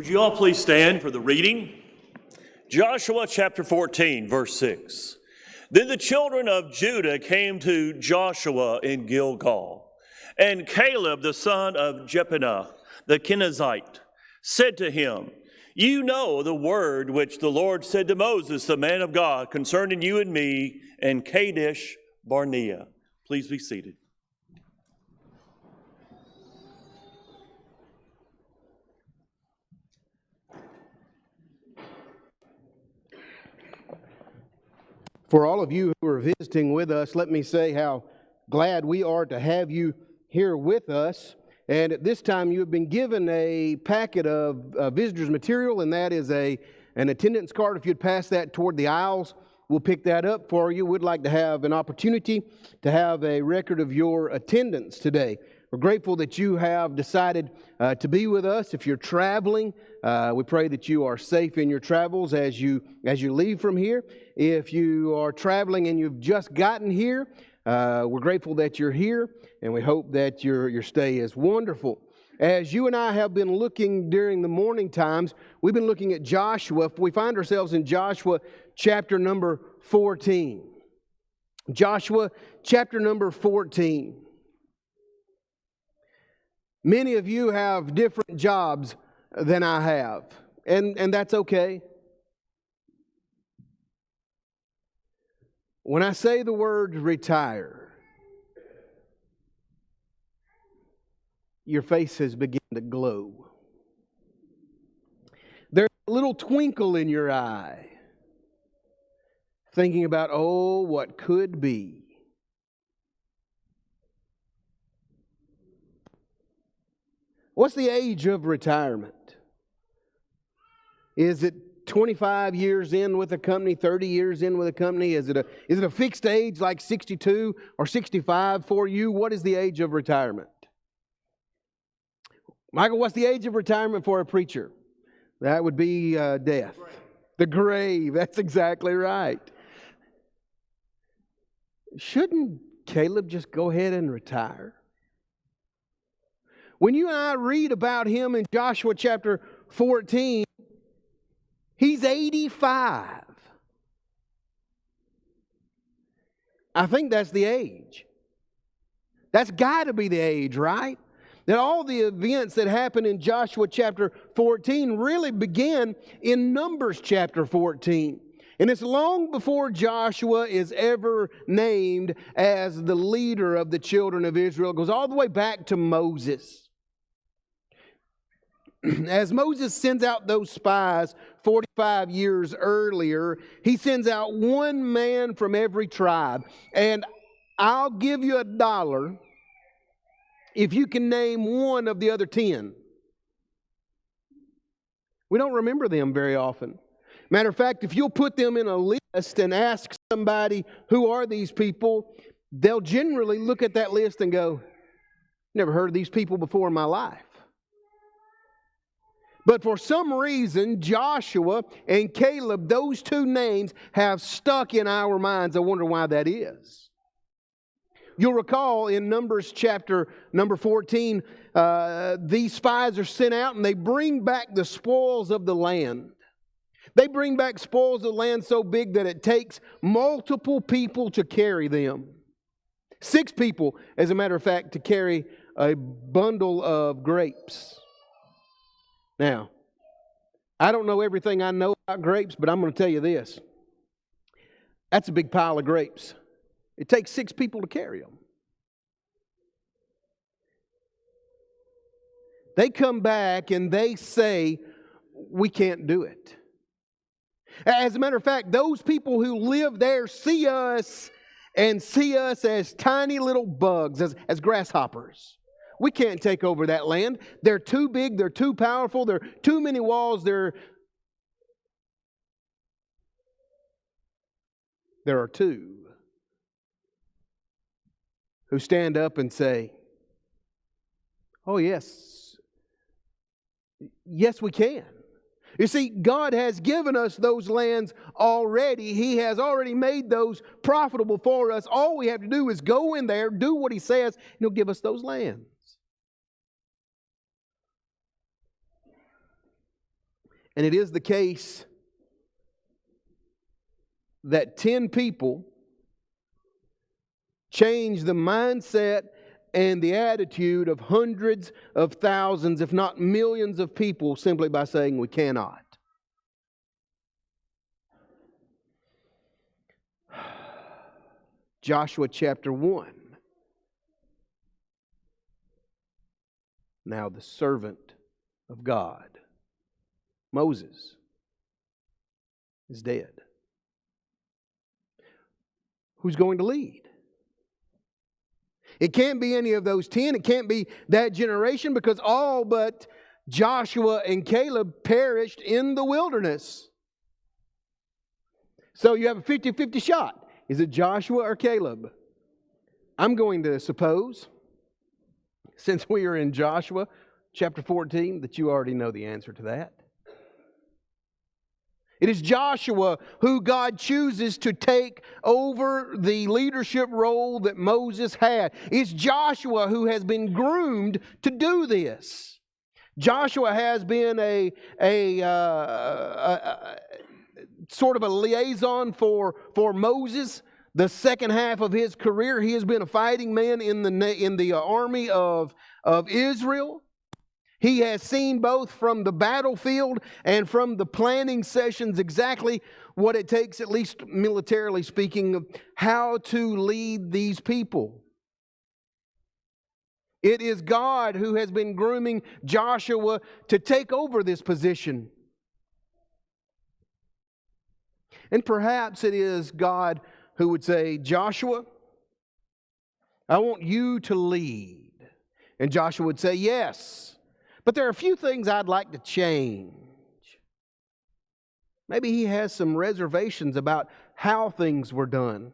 Would you all please stand for the reading? Joshua chapter 14, verse 6. Then the children of Judah came to Joshua in Gilgal, and Caleb the son of Jephunneh the Kenizzite said to him, "You know the word which the Lord said to Moses, the man of God, concerning you and me and Kadesh Barnea." Please be seated. For all of you who are visiting with us, let me say how glad we are to have you here with us. And at this time, you have been given a packet of visitors material, and that is an attendance card. If you'd pass that toward the aisles, we'll pick that up for you. We'd like to have an opportunity to have a record of your attendance today. We're grateful that you have decided to be with us. If you're traveling, we pray that you are safe in your travels as you leave from here. If you are traveling and you've just gotten here, we're grateful that you're here, and we hope that your stay is wonderful. As you and I have been looking during the morning times, we've been looking at Joshua. We find ourselves in Joshua chapter number 14. Joshua chapter number 14. Many of you have different jobs than I have, and that's okay. When I say the word retire, your faces begin to glow. There's a little twinkle in your eye, thinking about, oh, what could be. What's the age of retirement? Is it 25 years in with a company, 30 years in with a company? Is it a fixed age like 62 or 65 for you? What is the age of retirement? Michael, what's the age of retirement for a preacher? That would be death. The grave. That's exactly right. Shouldn't Caleb just go ahead and retire? When you and I read about him in Joshua chapter 14, he's 85. I think that's the age. That's got to be the age, right? That all the events that happen in Joshua chapter 14 really begin in Numbers chapter 14. And it's long before Joshua is ever named as the leader of the children of Israel. It goes all the way back to Moses. As Moses sends out those spies 45 years earlier, he sends out one man from every tribe. And I'll give you $1 if you can name one of the other 10. We don't remember them very often. Matter of fact, if you'll put them in a list and ask somebody, who are these people, they'll generally look at that list and go, never heard of these people before in my life. But for some reason, Joshua and Caleb, those two names have stuck in our minds. I wonder why that is. You'll recall in Numbers chapter number 14, these spies are sent out and they bring back the spoils of the land. They bring back spoils of the land so big that it takes multiple people to carry them. 6 people, as a matter of fact, to carry a bundle of grapes. Now, I don't know everything I know about grapes, but I'm going to tell you this. That's a big pile of grapes. It takes 6 people to carry them. They come back and they say, we can't do it. As a matter of fact, those people who live there see us as tiny little bugs, as grasshoppers. We can't take over that land. They're too big. They're too powerful. There are too many walls. There are 2 who stand up and say, oh, yes, we can. You see, God has given us those lands already. He has already made those profitable for us. All we have to do is go in there, do what He says, and He'll give us those lands. And it is the case that 10 people change the mindset and the attitude of hundreds of thousands, if not millions of people, simply by saying we cannot. Joshua chapter 1. Now the servant of God, Moses, is dead. Who's going to lead? It can't be any of those 10. It can't be that generation, because all but Joshua and Caleb perished in the wilderness. So you have a 50-50 shot. Is it Joshua or Caleb? I'm going to suppose, since we are in Joshua chapter 14, that you already know the answer to that. It is Joshua who God chooses to take over the leadership role that Moses had. It's Joshua who has been groomed to do this. Joshua has been a sort of a liaison for Moses. The second half of his career, he has been a fighting man in the army of Israel. He has seen both from the battlefield and from the planning sessions exactly what it takes, at least militarily speaking, how to lead these people. It is God who has been grooming Joshua to take over this position. And perhaps it is God who would say, Joshua, I want you to lead. And Joshua would say, yes. But there are a few things I'd like to change. Maybe he has some reservations about how things were done.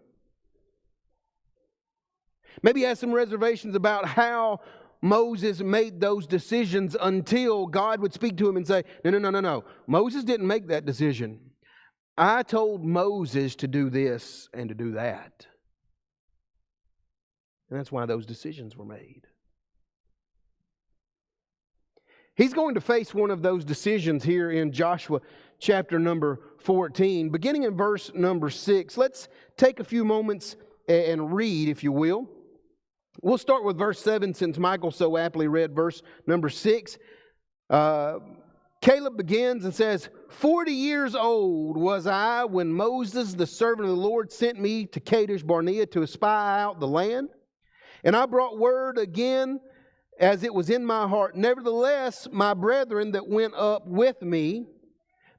Maybe he has some reservations about how Moses made those decisions until God would speak to him and say, no. Moses didn't make that decision. I told Moses to do this and to do that. And that's why those decisions were made. He's going to face one of those decisions here in Joshua chapter number 14, beginning in verse number 6. Let's take a few moments and read, if you will. We'll start with verse 7 since Michael so aptly read verse number 6. Caleb begins and says, 40 years old was I when Moses, the servant of the Lord, sent me to Kadesh Barnea to spy out the land. And I brought word again as it was in my heart. Nevertheless, my brethren that went up with me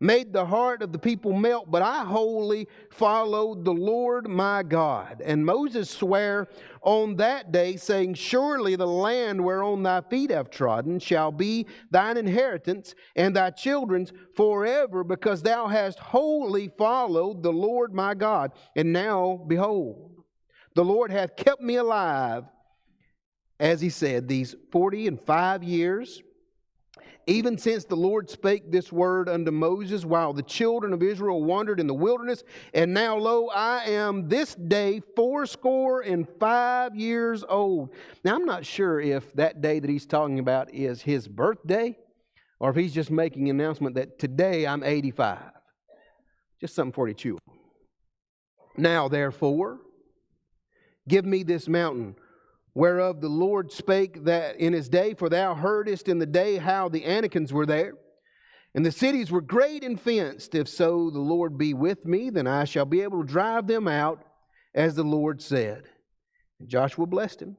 made the heart of the people melt, but I wholly followed the Lord my God. And Moses sware on that day, saying, surely the land whereon thy feet have trodden shall be thine inheritance and thy children's forever, because thou hast wholly followed the Lord my God. And now, behold, the Lord hath kept me alive, as he said, these 45 years, even since the Lord spake this word unto Moses, while the children of Israel wandered in the wilderness. And now, lo, I am this day 85 years old. Now, I'm not sure if that day that he's talking about is his birthday, or if he's just making an announcement that today I'm 85. Just something for you to chew. Now, therefore, give me this mountain, whereof the Lord spake that in his day, for thou heardest in the day how the Anakims were there, and the cities were great and fenced. If so the Lord be with me, then I shall be able to drive them out, as the Lord said. And Joshua blessed him,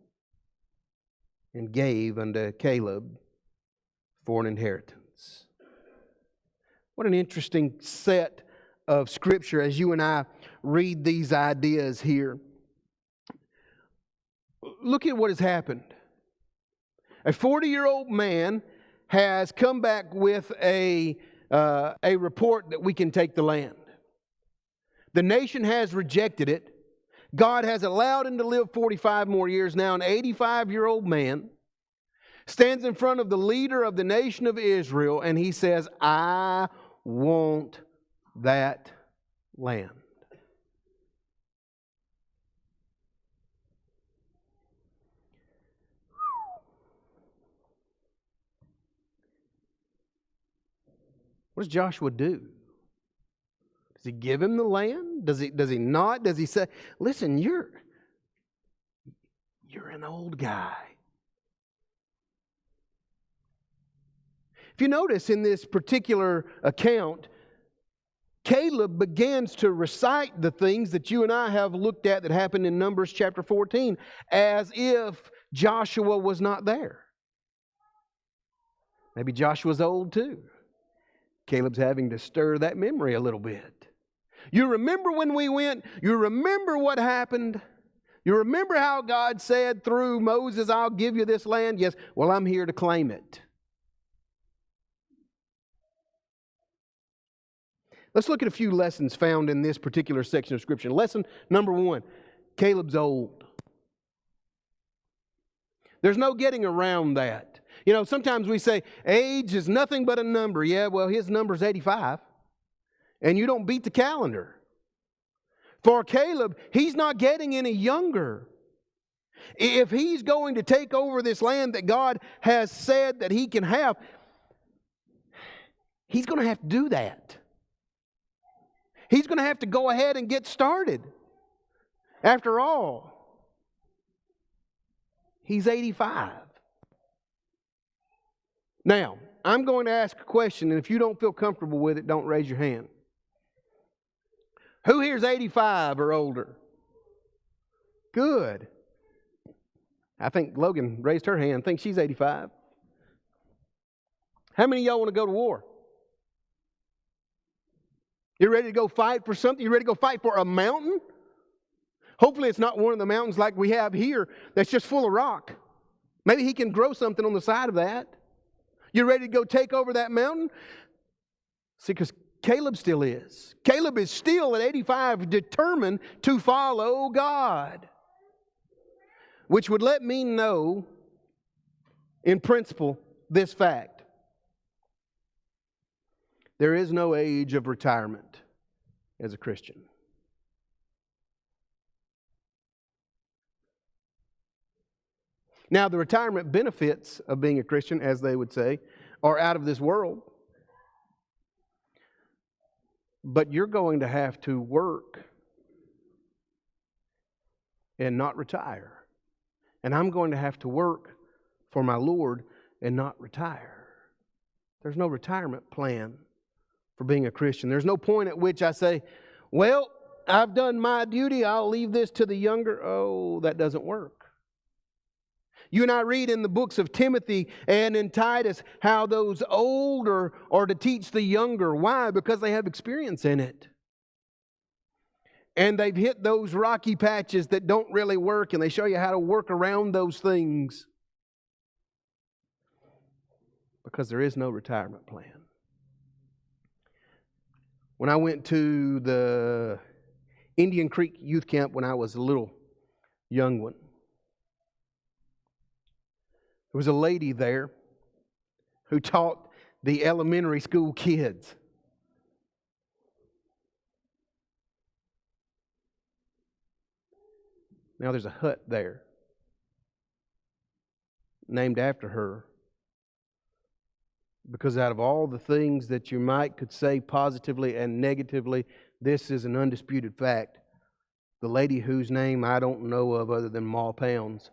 and gave unto Caleb for an inheritance. What an interesting set of Scripture as you and I read these ideas here. Look at what has happened. A 40-year-old man has come back with a report that we can take the land. The nation has rejected it. God has allowed him to live 45 more years. Now an 85-year-old man stands in front of the leader of the nation of Israel and he says, I want that land. What does Joshua do? Does he give him the land? Does he not? Does he say, listen, you're an old guy. If you notice in this particular account, Caleb begins to recite the things that you and I have looked at that happened in Numbers chapter 14 as if Joshua was not there. Maybe Joshua's old too. Caleb's having to stir that memory a little bit. You remember when we went? You remember what happened? You remember how God said through Moses, I'll give you this land? Yes, well, I'm here to claim it. Let's look at a few lessons found in this particular section of Scripture. Lesson number 1, Caleb's old. There's no getting around that. You know, sometimes we say age is nothing but a number. Yeah, well, his number's 85. And you don't beat the calendar. For Caleb, he's not getting any younger. If he's going to take over this land that God has said that he can have, he's going to have to do that. He's going to have to go ahead and get started. After all, he's 85. Now, I'm going to ask a question, and if you don't feel comfortable with it, don't raise your hand. Who here's 85 or older? Good. I think Logan raised her hand. I think she's 85. How many of y'all want to go to war? You ready to go fight for something? You ready to go fight for a mountain? Hopefully it's not one of the mountains like we have here that's just full of rock. Maybe he can grow something on the side of that. You ready to go take over that mountain? See, because Caleb still is. Caleb is still at 85 determined to follow God. Which would let me know, in principle, this fact. There is no age of retirement as a Christian. Now, the retirement benefits of being a Christian, as they would say, are out of this world. But you're going to have to work and not retire. And I'm going to have to work for my Lord and not retire. There's no retirement plan for being a Christian. There's no point at which I say, well, I've done my duty, I'll leave this to the younger. Oh, that doesn't work. You and I read in the books of Timothy and in Titus how those older are to teach the younger. Why? Because they have experience in it. And they've hit those rocky patches that don't really work, and they show you how to work around those things. Because there is no retirement plan. When I went to the Indian Creek Youth Camp when I was a little young one, there was a lady there who taught the elementary school kids. Now there's a hut there named after her. Because out of all the things that you could say positively and negatively, this is an undisputed fact. The lady whose name I don't know of other than Ma Pounds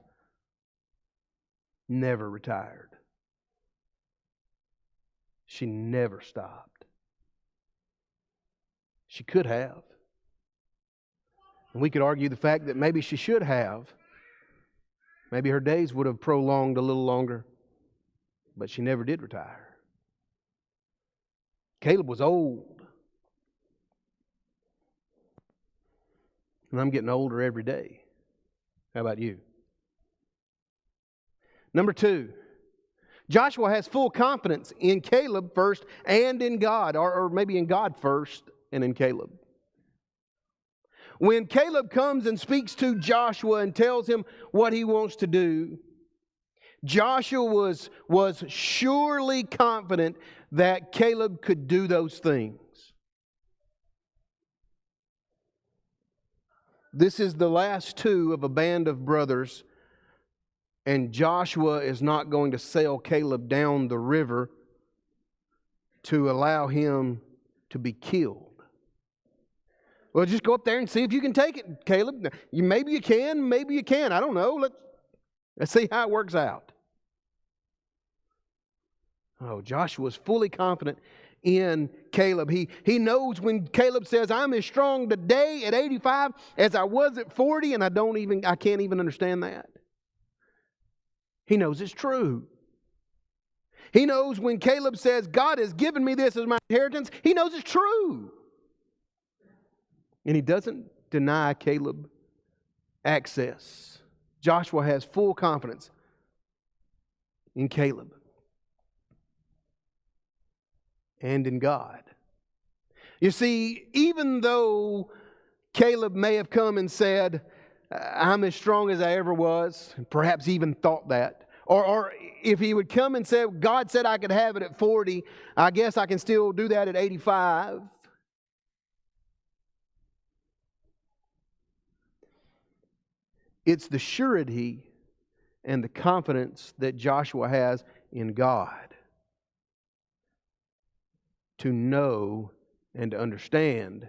never retired. She never stopped. She could have. And we could argue the fact that maybe she should have. Maybe her days would have prolonged a little longer. But she never did retire. Caleb was old. And I'm getting older every day. How about you? Number 2, Joshua has full confidence in Caleb first and in God, or maybe in God first and in Caleb. When Caleb comes and speaks to Joshua and tells him what he wants to do, Joshua was surely confident that Caleb could do those things. This is the last 2 of a band of brothers, and Joshua is not going to sail Caleb down the river to allow him to be killed. Well, just go up there and see if you can take it, Caleb. Maybe you can, maybe you can't. I don't know. Let's see how it works out. Oh, Joshua's fully confident in Caleb. He knows when Caleb says, I'm as strong today at 85 as I was at 40, and I can't even understand that. He knows it's true. He knows when Caleb says, God has given me this as my inheritance, he knows it's true. And he doesn't deny Caleb access. Joshua has full confidence in Caleb and in God. You see, even though Caleb may have come and said, I'm as strong as I ever was, perhaps even thought that, or if he would come and say, God said I could have it at 40, I guess I can still do that at 85. It's the surety and the confidence that Joshua has in God to know and to understand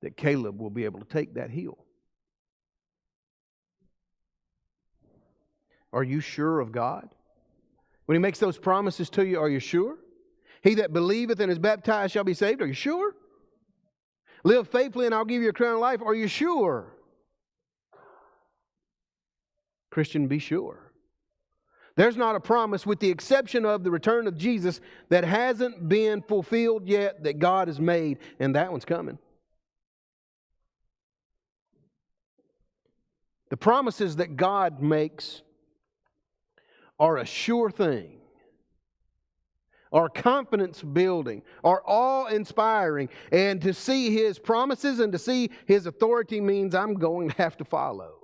that Caleb will be able to take that hill. Are you sure of God? When He makes those promises to you, are you sure? He that believeth and is baptized shall be saved. Are you sure? Live faithfully and I'll give you a crown of life. Are you sure? Christian, be sure. There's not a promise, with the exception of the return of Jesus, that hasn't been fulfilled yet that God has made, and that one's coming. The promises that God makes are a sure thing, are confidence building, are awe-inspiring, and to see His promises and to see His authority means I'm going to have to follow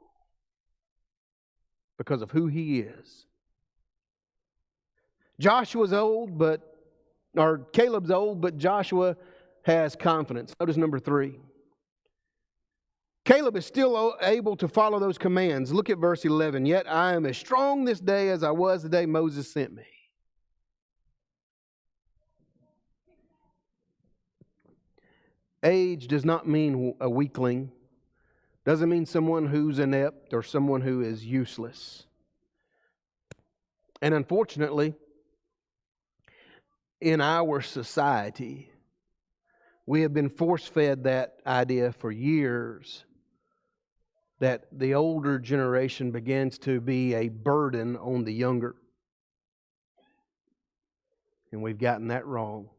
because of who He is. Caleb's old, but Joshua has confidence. Notice number 3. Caleb is still able to follow those commands. Look at verse 11. Yet I am as strong this day as I was the day Moses sent me. Age does not mean a weakling. Doesn't mean someone who's inept or someone who is useless. And unfortunately, in our society, we have been force-fed that idea for years, that the older generation begins to be a burden on the younger. And we've gotten that wrong.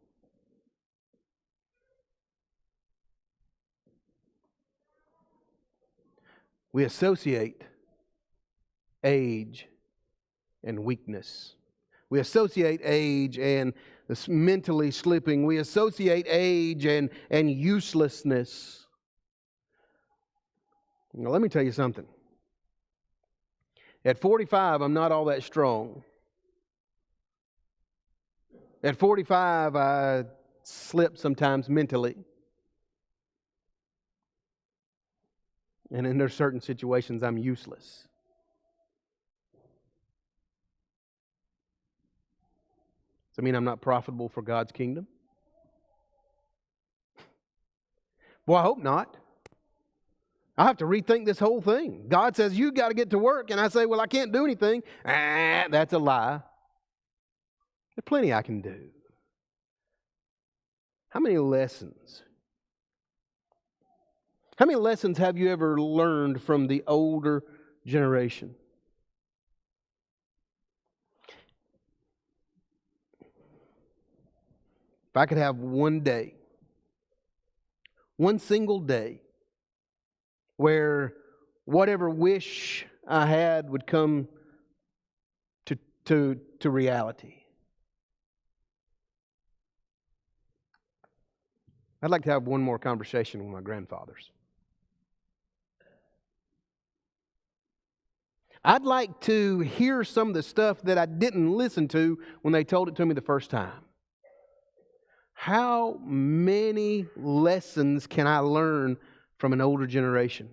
We associate age and weakness. We associate age and mentally slipping. We associate age and uselessness. Now, let me tell you something. At 45, I'm not all that strong. At 45, I slip sometimes mentally. And in there's certain situations, I'm useless. Does that mean I'm not profitable for God's kingdom? Well, I hope not. I have to rethink this whole thing. God says, you got to get to work. And I say, well, I can't do anything. That's a lie. There's plenty I can do. How many lessons have you ever learned from the older generation? If I could have one day, one single day, where whatever wish I had would come to reality, I'd like to have one more conversation with my grandfathers. I'd like to hear some of the stuff that I didn't listen to when they told it to me the first time. How many lessons can I learn from an older generation?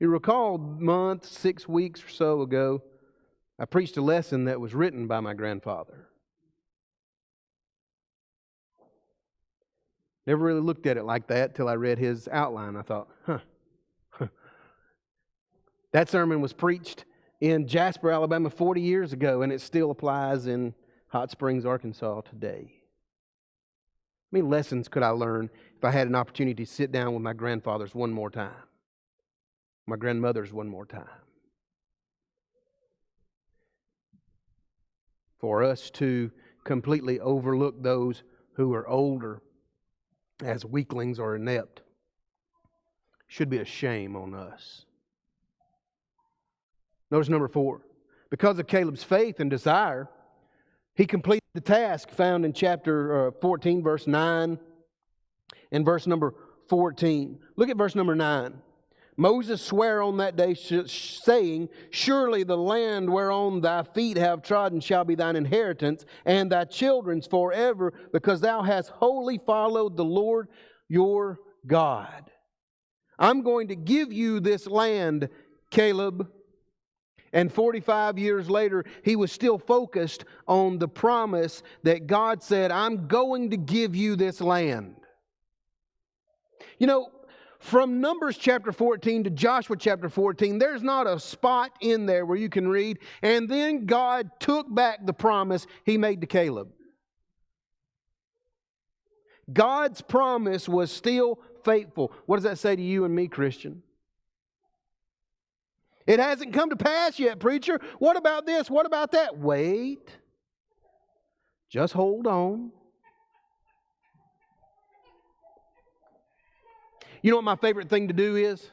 You recall a month, 6 weeks or so ago, I preached a lesson that was written by my grandfather. Never really looked at it like that till I read his outline. I thought, that sermon was preached in Jasper, Alabama 40 years ago, and it still applies in Hot Springs, Arkansas today. How many lessons could I learn if I had an opportunity to sit down with my grandfathers one more time? My grandmothers one more time? For us to completely overlook those who are older as weaklings or inept should be a shame on us. Notice number 4. Because of Caleb's faith and desire, he completed the task found in chapter 14, verse 9 and verse number 14. Look at verse number 9. Moses sware on that day, saying, Surely the land whereon thy feet have trodden shall be thine inheritance, and thy children's forever, because thou hast wholly followed the Lord your God. I'm going to give you this land, Caleb. And 45 years later, he was still focused on the promise that God said, I'm going to give you this land. You know, from Numbers chapter 14 to Joshua chapter 14, there's not a spot in there where you can read, and then God took back the promise He made to Caleb. God's promise was still faithful. What does that say to you and me, Christian? It hasn't come to pass yet, preacher. What about this? What about that? Wait. Just hold on. You know what my favorite thing to do is?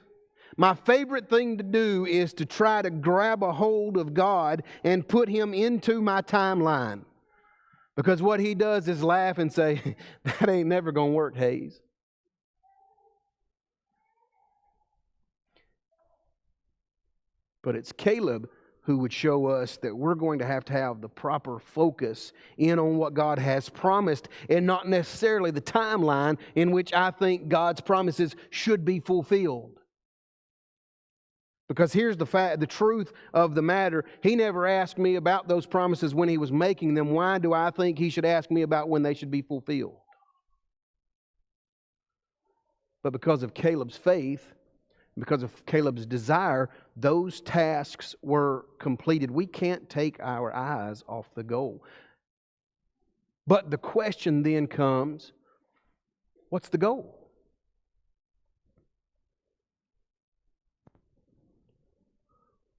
My favorite thing to do is to try to grab a hold of God and put Him into my timeline. Because what He does is laugh and say, that ain't never going to work, Hayes. But it's Caleb who would show us that we're going to have the proper focus in on what God has promised and not necessarily the timeline in which I think God's promises should be fulfilled. Because here's the truth of the matter. He never asked me about those promises when He was making them. Why do I think He should ask me about when they should be fulfilled? But because of Caleb's faith, because of Caleb's desire, those tasks were completed. We can't take our eyes off the goal. But the question then comes, what's the goal?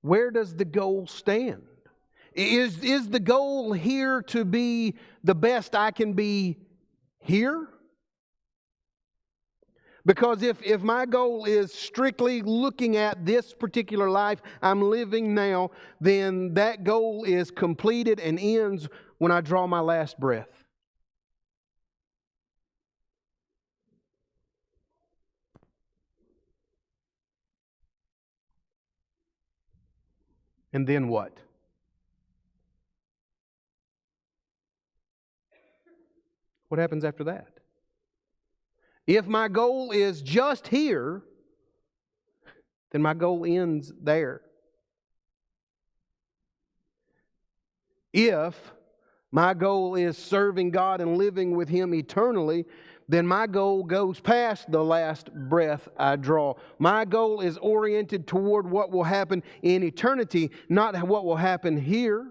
Where does the goal stand? Is the goal here to be the best I can be here? Because if my goal is strictly looking at this particular life I'm living now, then that goal is completed and ends when I draw my last breath. And then what? What happens after that? If my goal is just here, then my goal ends there. If my goal is serving God and living with Him eternally, then my goal goes past the last breath I draw. My goal is oriented toward what will happen in eternity, not what will happen here.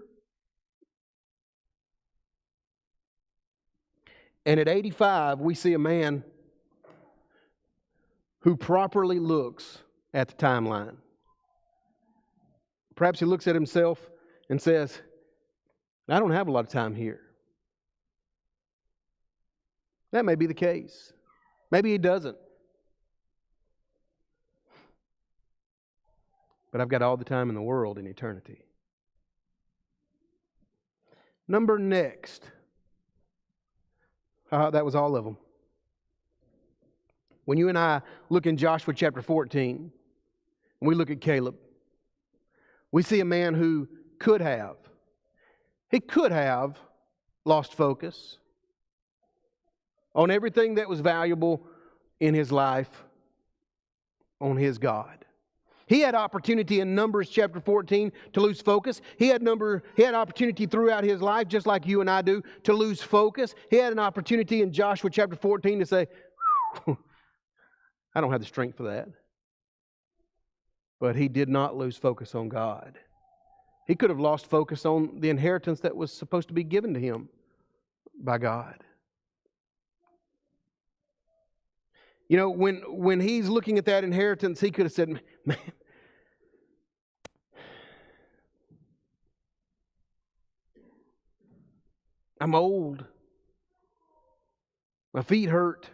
And at 85, we see a man who properly looks at the timeline. Perhaps he looks at himself and says, I don't have a lot of time here. That may be the case. Maybe he doesn't. But I've got all the time in the world in eternity. Number next. That was all of them. When you and I look in Joshua chapter 14, and we look at Caleb, we see a man who could have lost focus on everything that was valuable in his life, on his God. He had opportunity in Numbers chapter 14 to lose focus. He had opportunity throughout his life, just like you and I do, to lose focus. He had an opportunity in Joshua chapter 14 to say, I don't have the strength for that. But he did not lose focus on God. He could have lost focus on the inheritance that was supposed to be given to him by God. You know, when he's looking at that inheritance, he could have said, man, I'm old. My feet hurt.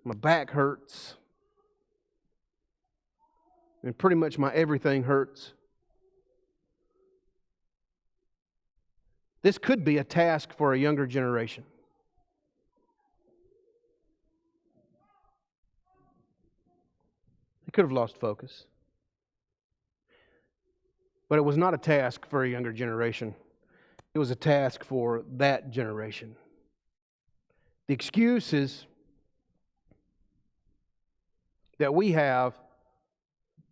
My back hurts. And pretty much my everything hurts. This could be a task for a younger generation. They could have lost focus. But it was not a task for a younger generation. It was a task for that generation. The excuses that we have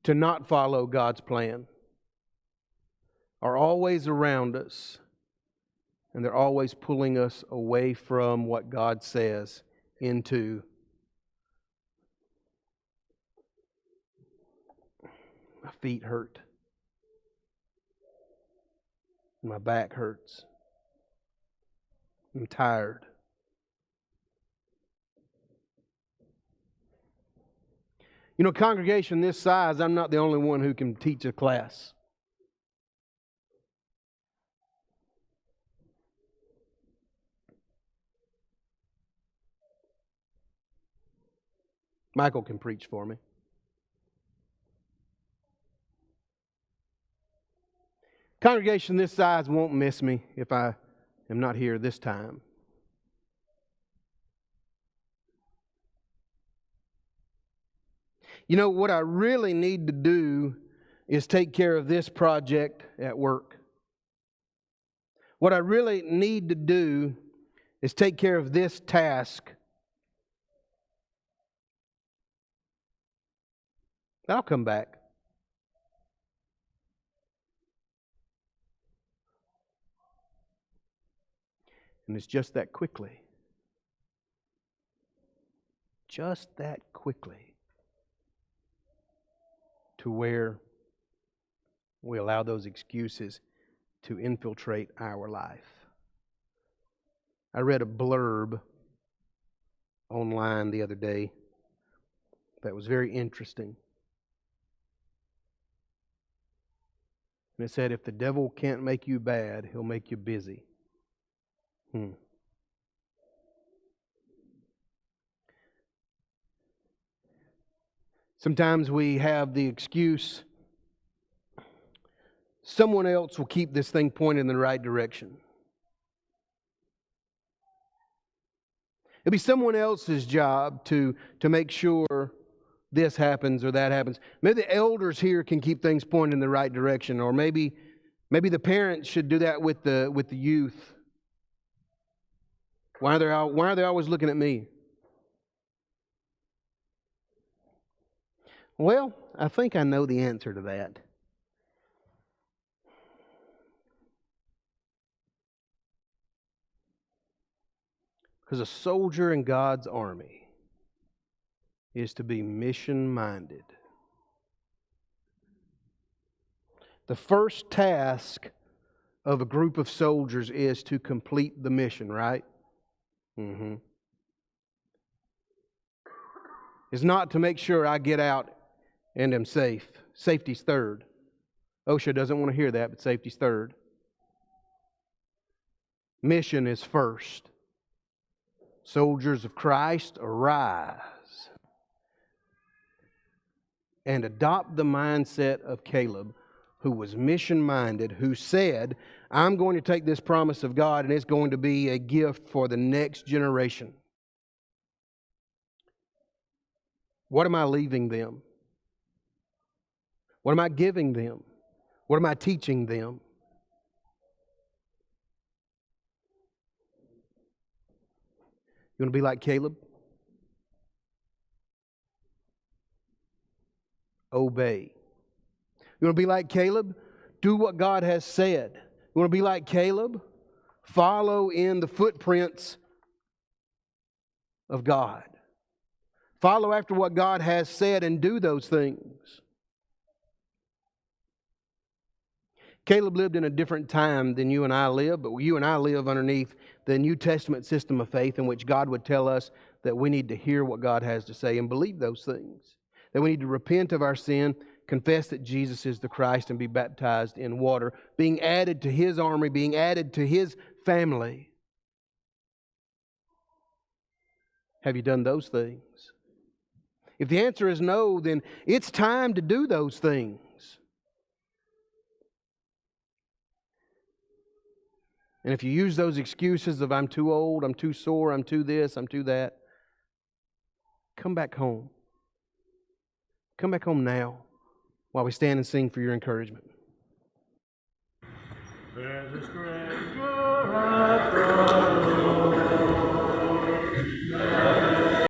to not follow God's plan are always around us, and they're always pulling us away from what God says into my feet hurt. My back hurts. I'm tired. You know, congregation this size, I'm not the only one who can teach a class. Michael can preach for me. Congregation this size won't miss me if I am not here this time. You know, what I really need to do is take care of this project at work. What I really need to do is take care of this task. I'll come back. And it's just that quickly. Just that quickly. To where we allow those excuses to infiltrate our life. I read a blurb online the other day that was very interesting. And it said, if the devil can't make you bad, he'll make you busy. Sometimes we have the excuse, someone else will keep this thing pointed in the right direction. It'll be someone else's job to make sure this happens or that happens. Maybe the elders here can keep things pointed in the right direction, or maybe the parents should do that with the youth. Why are they always looking at me? Well, I think I know the answer to that. Because a soldier in God's army is to be mission-minded. The first task of a group of soldiers is to complete the mission, right? It's not to make sure I get out and am safe. Safety's third. OSHA doesn't want to hear that, but safety's third. Mission is first. Soldiers of Christ, arise and adopt the mindset of Caleb, who was mission-minded, who said, I'm going to take this promise of God and it's going to be a gift for the next generation. What am I leaving them? What am I giving them? What am I teaching them? You want to be like Caleb? obey. You want to be like Caleb? Do what God has said. You want to be like Caleb? Follow in the footprints of God. Follow after what God has said and do those things. Caleb lived in a different time than you and I live, but you and I live underneath the New Testament system of faith in which God would tell us that we need to hear what God has to say and believe those things. That we need to repent of our sin, confess that Jesus is the Christ, and be baptized in water, being added to His army, being added to His family. Have you done those things? If the answer is no, then it's time to do those things. And if you use those excuses of I'm too old, I'm too sore, I'm too this, I'm too that, come back home. Come back home now while we stand and sing for your encouragement. There's a strange